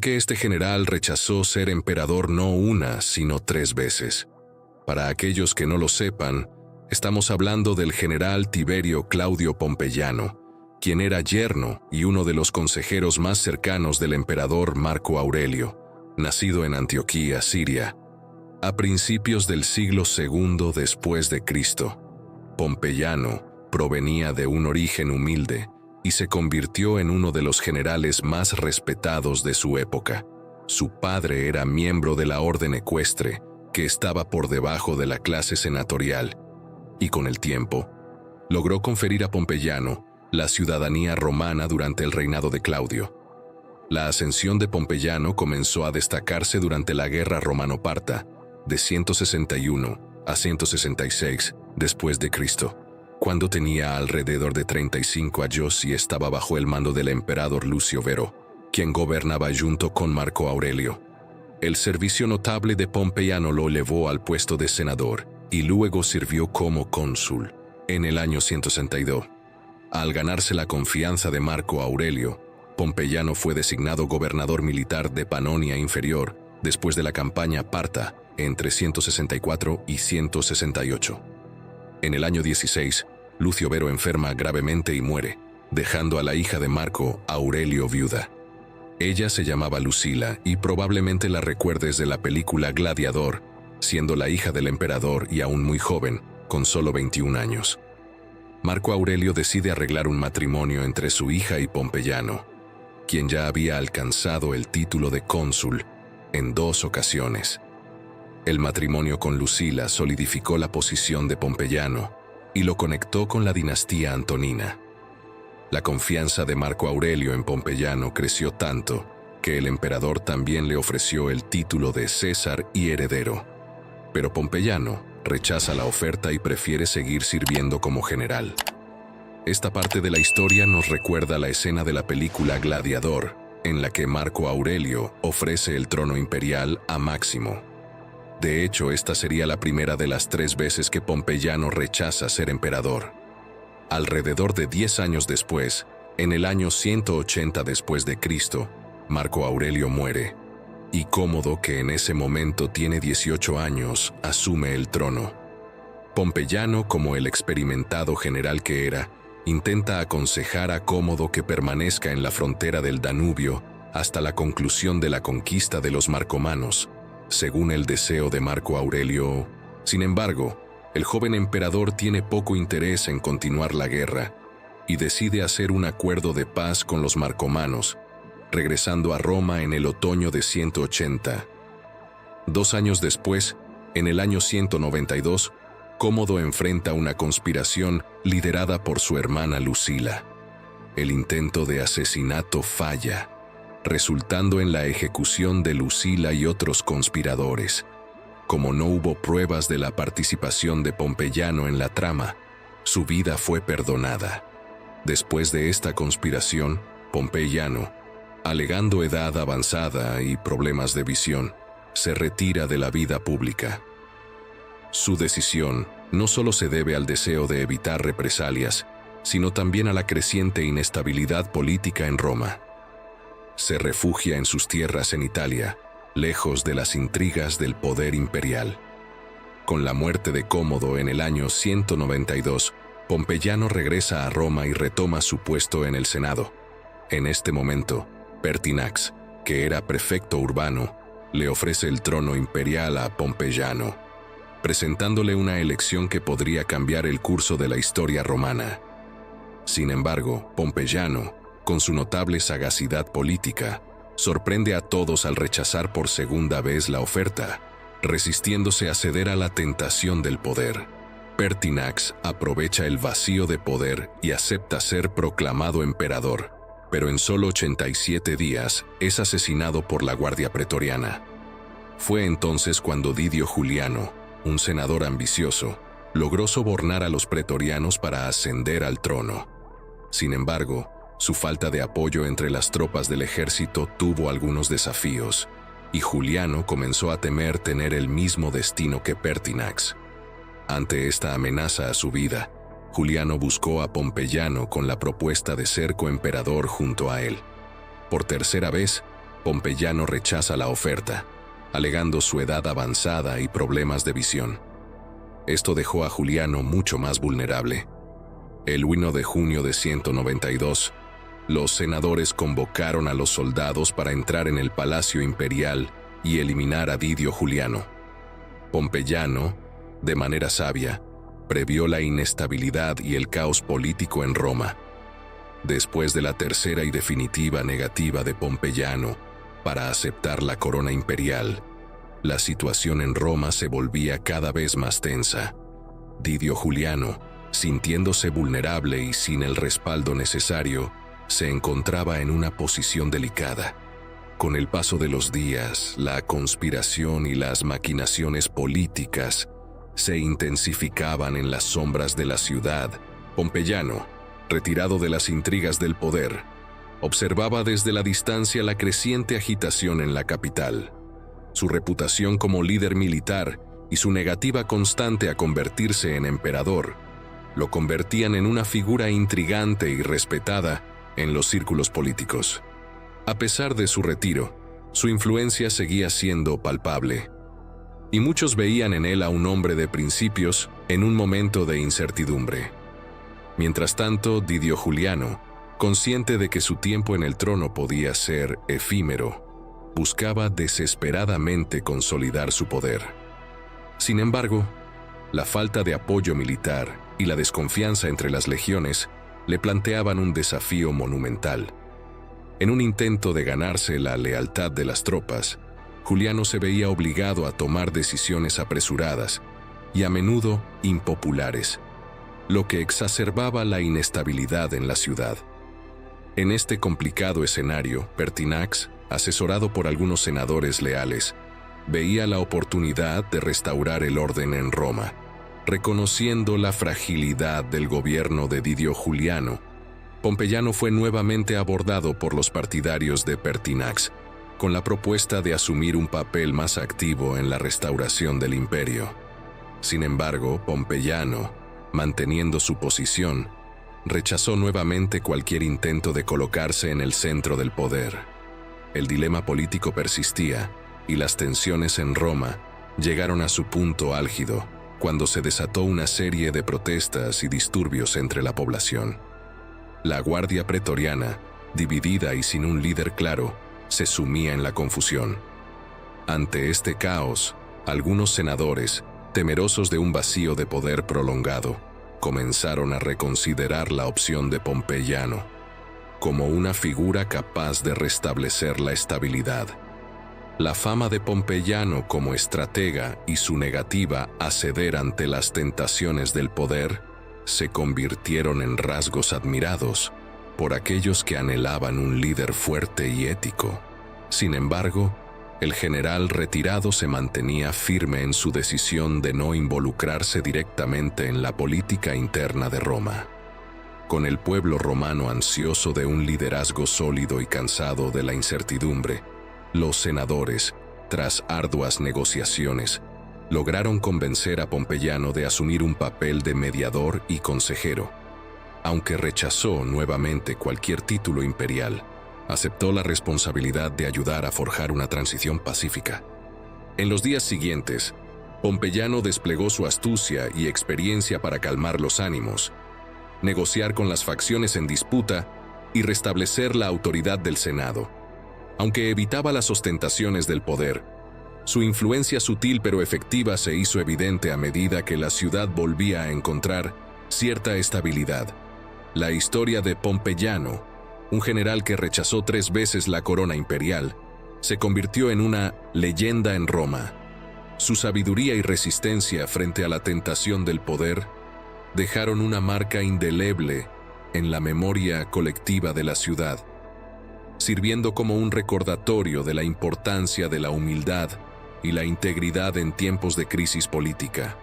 que este general rechazó ser emperador no una, sino 3 veces. Para aquellos que no lo sepan, estamos hablando del general Tiberio Claudio Pompeyano, quien era yerno y uno de los consejeros más cercanos del emperador Marco Aurelio, nacido en Antioquía, Siria, a principios del siglo II después de Cristo. Pompeyano provenía de un origen humilde y se convirtió en uno de los generales más respetados de su época. Su padre era miembro de la orden ecuestre, que estaba por debajo de la clase senatorial, y con el tiempo, logró conferir a Pompeyano la ciudadanía romana durante el reinado de Claudio. La ascensión de Pompeyano comenzó a destacarse durante la Guerra Romano-Parta, de 161 a 166 después de Cristo, cuando tenía alrededor de 35 años y estaba bajo el mando del emperador Lucio Vero, quien gobernaba junto con Marco Aurelio. El servicio notable de Pompeyano lo elevó al puesto de senador y luego sirvió como cónsul en el año 162. Al ganarse la confianza de Marco Aurelio, Pompeyano fue designado gobernador militar de Panonia Inferior después de la campaña parta entre 164 y 168. En el año 16, Lucio Vero enferma gravemente y muere, dejando a la hija de Marco Aurelio viuda. Ella se llamaba Lucila y probablemente la recuerdes de la película Gladiador, siendo la hija del emperador y aún muy joven, con solo 21 años. Marco Aurelio decide arreglar un matrimonio entre su hija y Pompeyano, quien ya había alcanzado el título de cónsul en 2 ocasiones. El matrimonio con Lucila solidificó la posición de Pompeyano y lo conectó con la dinastía antonina. La confianza de Marco Aurelio en Pompeyano creció tanto que el emperador también le ofreció el título de César y heredero. Pero Pompeyano rechaza la oferta y prefiere seguir sirviendo como general. Esta parte de la historia nos recuerda la escena de la película Gladiador, en la que Marco Aurelio ofrece el trono imperial a Máximo. De hecho, esta sería la primera de las 3 veces que Pompeyano rechaza ser emperador. Alrededor de 10 años después, en el año 180 después de Cristo, Marco Aurelio muere, y Cómodo, que en ese momento tiene 18 años, asume el trono. Pompeyano, como el experimentado general que era, intenta aconsejar a Cómodo que permanezca en la frontera del Danubio hasta la conclusión de la conquista de los marcomanos, según el deseo de Marco Aurelio. Sin embargo, el joven emperador tiene poco interés en continuar la guerra y decide hacer un acuerdo de paz con los marcomanos, regresando a Roma en el otoño de 180. 2 años después, en el año 192, Cómodo enfrenta una conspiración liderada por su hermana Lucila. El intento de asesinato falla, resultando en la ejecución de Lucila y otros conspiradores. Como no hubo pruebas de la participación de Pompeyano en la trama, su vida fue perdonada. Después de esta conspiración, Pompeyano, alegando edad avanzada y problemas de visión, se retira de la vida pública. Su decisión no solo se debe al deseo de evitar represalias, sino también a la creciente inestabilidad política en Roma. Se refugia en sus tierras en Italia, lejos de las intrigas del poder imperial. Con la muerte de Cómodo en el año 192, Pompeyano regresa a Roma y retoma su puesto en el Senado. En este momento, Pertinax, que era prefecto urbano, le ofrece el trono imperial a Pompeyano, presentándole una elección que podría cambiar el curso de la historia romana. Sin embargo, Pompeyano, con su notable sagacidad política, sorprende a todos al rechazar por segunda vez la oferta, resistiéndose a ceder a la tentación del poder. Pertinax aprovecha el vacío de poder y acepta ser proclamado emperador, pero en solo 87 días es asesinado por la Guardia Pretoriana. Fue entonces cuando Didio Juliano, un senador ambicioso, logró sobornar a los pretorianos para ascender al trono. Sin embargo, su falta de apoyo entre las tropas del ejército tuvo algunos desafíos, y Juliano comenzó a temer tener el mismo destino que Pertinax. Ante esta amenaza a su vida, Juliano buscó a Pompeyano con la propuesta de ser coemperador junto a él. Por tercera vez, Pompeyano rechaza la oferta, alegando su edad avanzada y problemas de visión. Esto dejó a Juliano mucho más vulnerable. El 1 de junio de 192, los senadores convocaron a los soldados para entrar en el palacio imperial y eliminar a Didio Juliano. Pompeyano, de manera sabia, previó la inestabilidad y el caos político en Roma. Después de la tercera y definitiva negativa de Pompeyano para aceptar la corona imperial, la situación en Roma se volvía cada vez más tensa. Didio Juliano, sintiéndose vulnerable y sin el respaldo necesario, se encontraba en una posición delicada. Con el paso de los días, la conspiración y las maquinaciones políticas se intensificaban en las sombras de la ciudad. Pompeyano, retirado de las intrigas del poder, observaba desde la distancia la creciente agitación en la capital. Su reputación como líder militar y su negativa constante a convertirse en emperador lo convertían en una figura intrigante y respetada en los círculos políticos. A pesar de su retiro, su influencia seguía siendo palpable, y muchos veían en él a un hombre de principios en un momento de incertidumbre. Mientras tanto, Didio Juliano, consciente de que su tiempo en el trono podía ser efímero, buscaba desesperadamente consolidar su poder. Sin embargo, la falta de apoyo militar y la desconfianza entre las legiones le planteaban un desafío monumental. En un intento de ganarse la lealtad de las tropas, Juliano se veía obligado a tomar decisiones apresuradas y a menudo impopulares, lo que exacerbaba la inestabilidad en la ciudad. En este complicado escenario, Pertinax, asesorado por algunos senadores leales, veía la oportunidad de restaurar el orden en Roma. Reconociendo la fragilidad del gobierno de Didio Juliano, Pompeyano fue nuevamente abordado por los partidarios de Pertinax, con la propuesta de asumir un papel más activo en la restauración del imperio. Sin embargo, Pompeyano, manteniendo su posición, rechazó nuevamente cualquier intento de colocarse en el centro del poder. El dilema político persistía, y las tensiones en Roma llegaron a su punto álgido, cuando se desató una serie de protestas y disturbios entre la población. La guardia pretoriana, dividida y sin un líder claro, se sumía en la confusión. Ante este caos, algunos senadores, temerosos de un vacío de poder prolongado, comenzaron a reconsiderar la opción de Pompeyano como una figura capaz de restablecer la estabilidad. La fama de Pompeyano como estratega y su negativa a ceder ante las tentaciones del poder se convirtieron en rasgos admirados por aquellos que anhelaban un líder fuerte y ético. Sin embargo, el general retirado se mantenía firme en su decisión de no involucrarse directamente en la política interna de Roma. Con el pueblo romano ansioso de un liderazgo sólido y cansado de la incertidumbre, los senadores, tras arduas negociaciones, lograron convencer a Pompeyano de asumir un papel de mediador y consejero. Aunque rechazó nuevamente cualquier título imperial, aceptó la responsabilidad de ayudar a forjar una transición pacífica. En los días siguientes, Pompeyano desplegó su astucia y experiencia para calmar los ánimos, negociar con las facciones en disputa y restablecer la autoridad del Senado. Aunque evitaba las ostentaciones del poder, su influencia sutil pero efectiva se hizo evidente a medida que la ciudad volvía a encontrar cierta estabilidad. La historia de Pompeyano, un general que rechazó 3 veces la corona imperial, se convirtió en una leyenda en Roma. Su sabiduría y resistencia frente a la tentación del poder dejaron una marca indeleble en la memoria colectiva de la ciudad, sirviendo como un recordatorio de la importancia de la humildad y la integridad en tiempos de crisis política.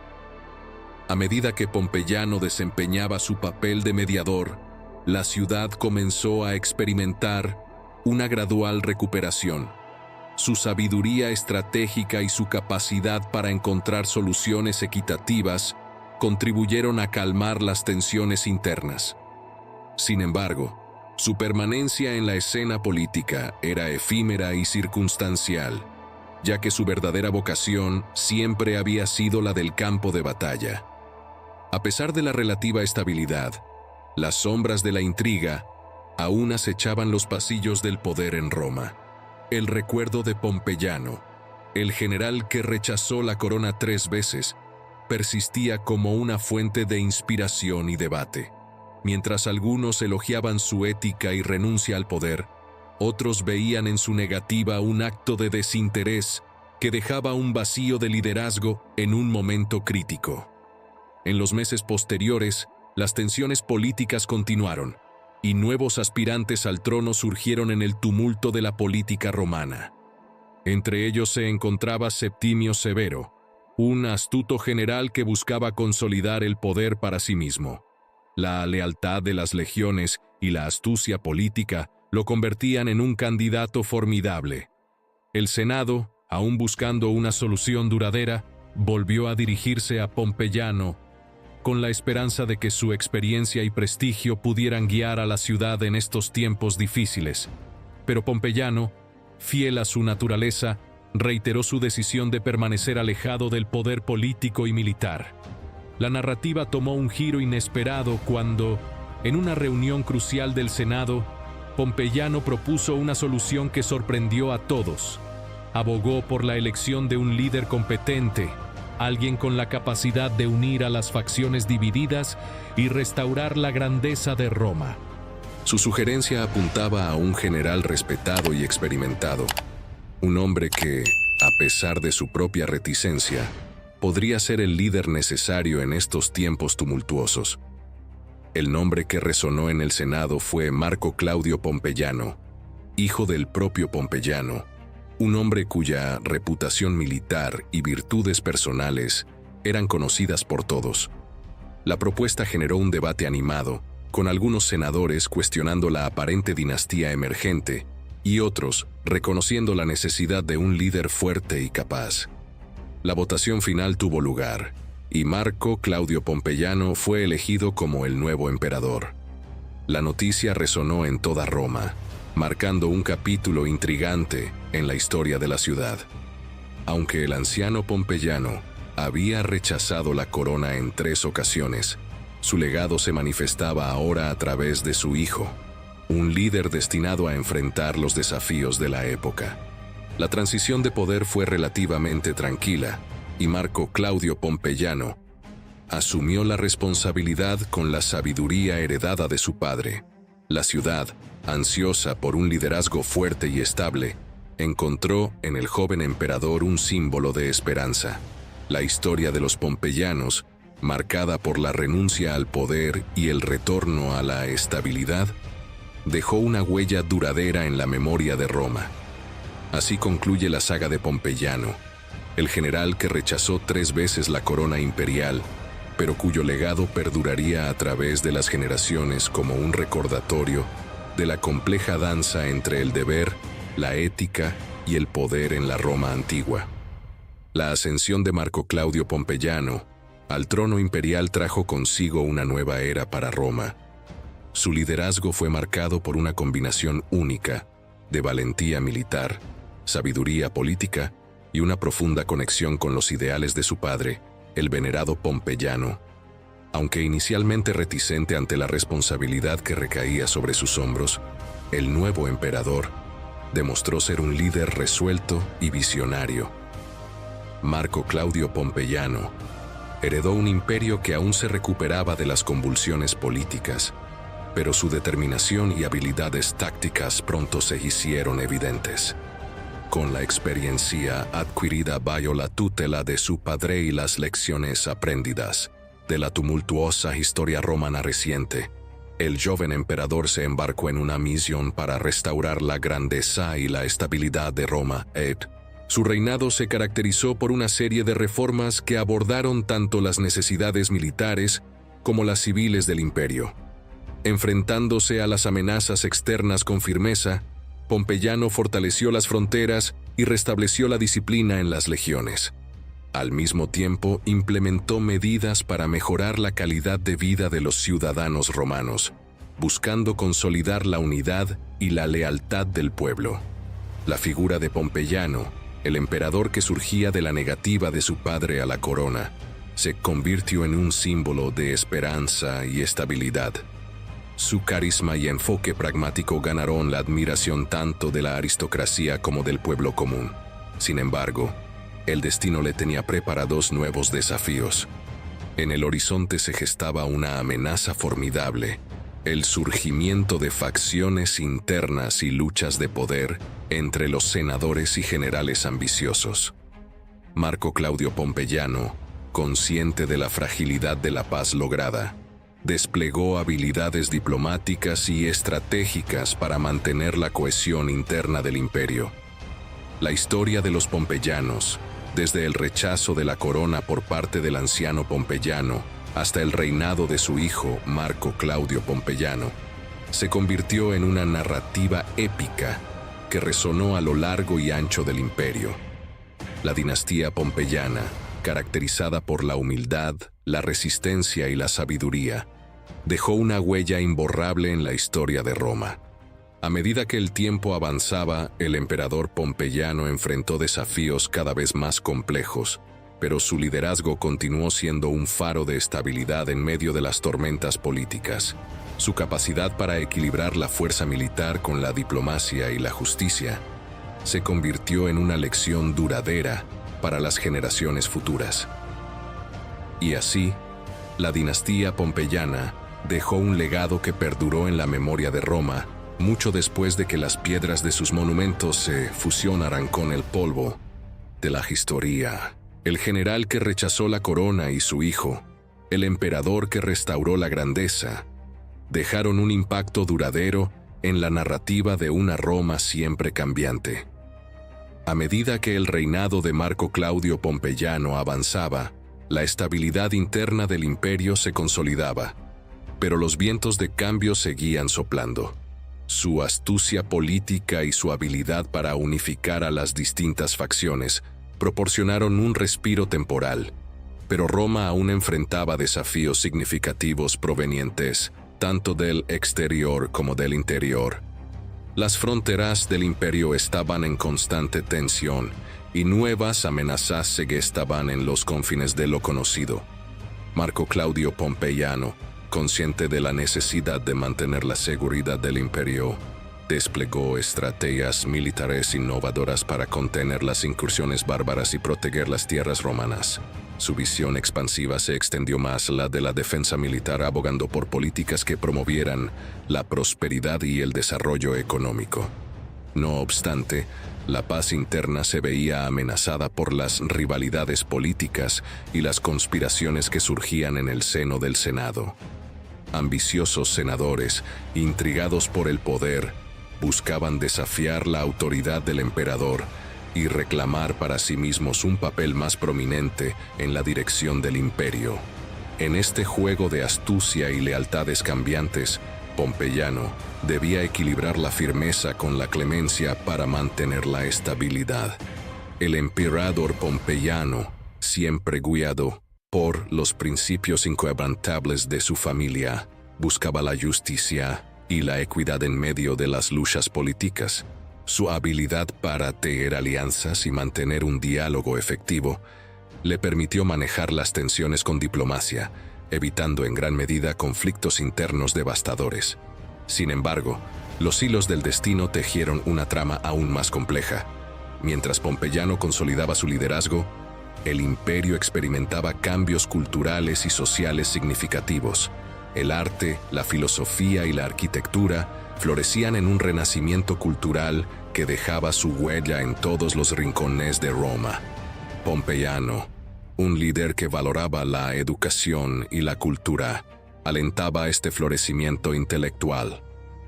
A medida que Pompeyano desempeñaba su papel de mediador, la ciudad comenzó a experimentar una gradual recuperación. Su sabiduría estratégica y su capacidad para encontrar soluciones equitativas contribuyeron a calmar las tensiones internas. Sin embargo, Su permanencia en la escena política era efímera y circunstancial, ya que su verdadera vocación siempre había sido la del campo de batalla. A pesar de la relativa estabilidad, las sombras de la intriga aún acechaban los pasillos del poder en Roma. El recuerdo de Pompeyano, el general que rechazó la corona 3 veces, persistía como una fuente de inspiración y debate. Mientras algunos elogiaban su ética y renuncia al poder, otros veían en su negativa un acto de desinterés que dejaba un vacío de liderazgo en un momento crítico. En los meses posteriores, las tensiones políticas continuaron, y nuevos aspirantes al trono surgieron en el tumulto de la política romana. Entre ellos se encontraba Septimio Severo, un astuto general que buscaba consolidar el poder para sí mismo. La lealtad de las legiones y la astucia política lo convertían en un candidato formidable. El Senado, aún buscando una solución duradera, volvió a dirigirse a Pompeyano, con la esperanza de que su experiencia y prestigio pudieran guiar a la ciudad en estos tiempos difíciles. Pero Pompeyano, fiel a su naturaleza, reiteró su decisión de permanecer alejado del poder político y militar. La narrativa tomó un giro inesperado cuando, en una reunión crucial del Senado, Pompeyano propuso una solución que sorprendió a todos. Abogó por la elección de un líder competente, alguien con la capacidad de unir a las facciones divididas y restaurar la grandeza de Roma. Su sugerencia apuntaba a un general respetado y experimentado, un hombre que, a pesar de su propia reticencia, podría ser el líder necesario en estos tiempos tumultuosos. El nombre que resonó en el Senado fue Marco Claudio Pompeyano, hijo del propio Pompeyano, un hombre cuya reputación militar y virtudes personales eran conocidas por todos. La propuesta generó un debate animado, con algunos senadores cuestionando la aparente dinastía emergente y otros reconociendo la necesidad de un líder fuerte y capaz. La votación final tuvo lugar, y Marco Claudio Pompeyano fue elegido como el nuevo emperador. La noticia resonó en toda Roma, marcando un capítulo intrigante en la historia de la ciudad. Aunque el anciano Pompeyano había rechazado la corona en 3 ocasiones, su legado se manifestaba ahora a través de su hijo, un líder destinado a enfrentar los desafíos de la época. La transición de poder fue relativamente tranquila, y Marco Claudio Pompeyano asumió la responsabilidad con la sabiduría heredada de su padre. La ciudad, ansiosa por un liderazgo fuerte y estable, encontró en el joven emperador un símbolo de esperanza. La historia de los pompeyanos, marcada por la renuncia al poder y el retorno a la estabilidad, dejó una huella duradera en la memoria de Roma. Así concluye la saga de Pompeyano, el general que rechazó 3 veces la corona imperial, pero cuyo legado perduraría a través de las generaciones como un recordatorio de la compleja danza entre el deber, la ética y el poder en la Roma antigua. La ascensión de Marco Claudio Pompeyano al trono imperial trajo consigo una nueva era para Roma. Su liderazgo fue marcado por una combinación única de valentía militar, sabiduría política y una profunda conexión con los ideales de su padre, el venerado Pompeyano. Aunque inicialmente reticente ante la responsabilidad que recaía sobre sus hombros, el nuevo emperador demostró ser un líder resuelto y visionario. Marco Claudio Pompeyano heredó un imperio que aún se recuperaba de las convulsiones políticas, pero su determinación y habilidades tácticas pronto se hicieron evidentes. Con la experiencia adquirida bajo la tutela de su padre y las lecciones aprendidas de la tumultuosa historia romana reciente, el joven emperador se embarcó en una misión para restaurar la grandeza y la estabilidad de Roma. Su reinado se caracterizó por una serie de reformas que abordaron tanto las necesidades militares como las civiles del imperio. Enfrentándose a las amenazas externas con firmeza, Pompeyano fortaleció las fronteras y restableció la disciplina en las legiones. Al mismo tiempo, implementó medidas para mejorar la calidad de vida de los ciudadanos romanos, buscando consolidar la unidad y la lealtad del pueblo. La figura de Pompeyano, el emperador que surgía de la negativa de su padre a la corona, se convirtió en un símbolo de esperanza y estabilidad. Su carisma y enfoque pragmático ganaron la admiración tanto de la aristocracia como del pueblo común. Sin embargo, el destino le tenía preparados nuevos desafíos. En el horizonte se gestaba una amenaza formidable: el surgimiento de facciones internas y luchas de poder entre los senadores y generales ambiciosos. Marco Claudio Pompeyano, consciente de la fragilidad de la paz lograda, desplegó habilidades diplomáticas y estratégicas para mantener la cohesión interna del imperio. La historia de los pompeyanos, desde el rechazo de la corona por parte del anciano Pompeyano hasta el reinado de su hijo Marco Claudio Pompeyano, se convirtió en una narrativa épica que resonó a lo largo y ancho del imperio. La dinastía pompeyana, caracterizada por la humildad, la resistencia y la sabiduría, dejó una huella imborrable en la historia de Roma. A medida que el tiempo avanzaba, el emperador Pompeyano enfrentó desafíos cada vez más complejos, pero su liderazgo continuó siendo un faro de estabilidad en medio de las tormentas políticas. Su capacidad para equilibrar la fuerza militar con la diplomacia y la justicia se convirtió en una lección duradera para las generaciones futuras. Y así, la dinastía pompeyana dejó un legado que perduró en la memoria de Roma mucho después de que las piedras de sus monumentos se fusionaran con el polvo de la historia. El general que rechazó la corona y su hijo, el emperador que restauró la grandeza, dejaron un impacto duradero en la narrativa de una Roma siempre cambiante. A medida que el reinado de Marco Claudio Pompeyano avanzaba, la estabilidad interna del imperio se consolidaba, pero los vientos de cambio seguían soplando. Su astucia política y su habilidad para unificar a las distintas facciones proporcionaron un respiro temporal, pero Roma aún enfrentaba desafíos significativos provenientes tanto del exterior como del interior. Las fronteras del imperio estaban en constante tensión y nuevas amenazas se gestaban en los confines de lo conocido. Marco Claudio Pompeyano, consciente de la necesidad de mantener la seguridad del imperio, desplegó estrategias militares innovadoras para contener las incursiones bárbaras y proteger las tierras romanas. Su visión expansiva se extendió más allá de la defensa militar, abogando por políticas que promovieran la prosperidad y el desarrollo económico. No obstante, la paz interna se veía amenazada por las rivalidades políticas y las conspiraciones que surgían en el seno del Senado. Ambiciosos senadores, intrigados por el poder, buscaban desafiar la autoridad del emperador y reclamar para sí mismos un papel más prominente en la dirección del imperio. En este juego de astucia y lealtades cambiantes, Pompeyano debía equilibrar la firmeza con la clemencia para mantener la estabilidad. El emperador Pompeyano, siempre guiado por los principios inquebrantables de su familia, buscaba la justicia y la equidad en medio de las luchas políticas. Su habilidad para tejer alianzas y mantener un diálogo efectivo le permitió manejar las tensiones con diplomacia, evitando en gran medida conflictos internos devastadores. Sin embargo, los hilos del destino tejieron una trama aún más compleja. Mientras Pompeyano consolidaba su liderazgo, el imperio experimentaba cambios culturales y sociales significativos. El arte, la filosofía y la arquitectura florecían en un renacimiento cultural que dejaba su huella en todos los rincones de Roma. Pompeyano, un líder que valoraba la educación y la cultura, alentaba este florecimiento intelectual.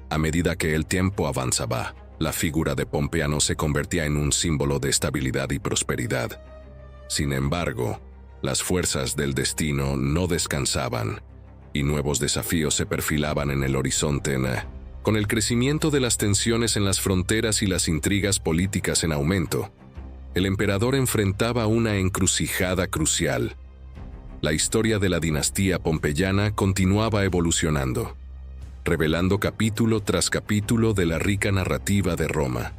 A medida que el tiempo avanzaba, la figura de Pompeyano se convertía en un símbolo de estabilidad y prosperidad. Sin embargo, las fuerzas del destino no descansaban, y nuevos desafíos se perfilaban en el horizonte. Con el crecimiento de las tensiones en las fronteras y las intrigas políticas en aumento, el emperador enfrentaba una encrucijada crucial. La historia de la dinastía pompeyana continuaba evolucionando. revelando capítulo tras capítulo de la rica narrativa de Roma.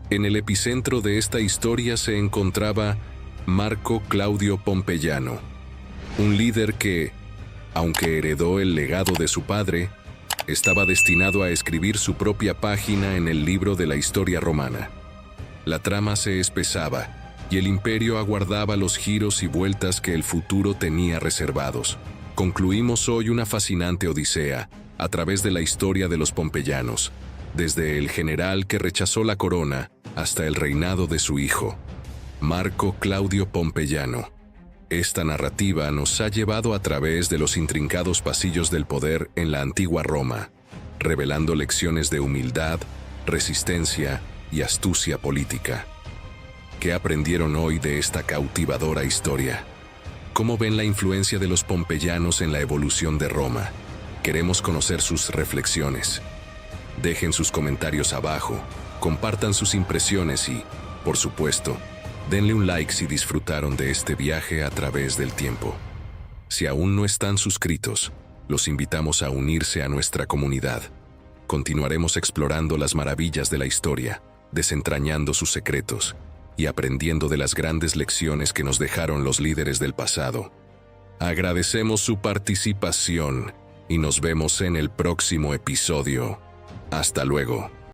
En el epicentro de esta historia se encontraba Marco Claudio Pompeyano, un líder que, aunque heredó el legado de su padre, estaba destinado a escribir su propia página en el libro de la historia romana. La trama se espesaba y el imperio aguardaba los giros y vueltas que el futuro tenía reservados. Concluimos hoy una fascinante odisea a través de la historia de los pompeyanos, desde el general que rechazó la corona hasta el reinado de su hijo, Marco Claudio Pompeyano. Esta narrativa nos ha llevado a través de los intrincados pasillos del poder en la antigua Roma, revelando lecciones de humildad, resistencia y astucia política. ¿Qué aprendieron hoy de esta cautivadora historia? ¿Cómo ven la influencia de los pompeyanos en la evolución de Roma? Queremos conocer sus reflexiones. Dejen sus comentarios abajo, compartan sus impresiones y, por supuesto, denle un like si disfrutaron de este viaje a través del tiempo. Si aún no están suscritos, los invitamos a unirse a nuestra comunidad. Continuaremos explorando las maravillas de la historia, desentrañando sus secretos y aprendiendo de las grandes lecciones que nos dejaron los líderes del pasado. Agradecemos su participación y nos vemos en el próximo episodio. Hasta luego.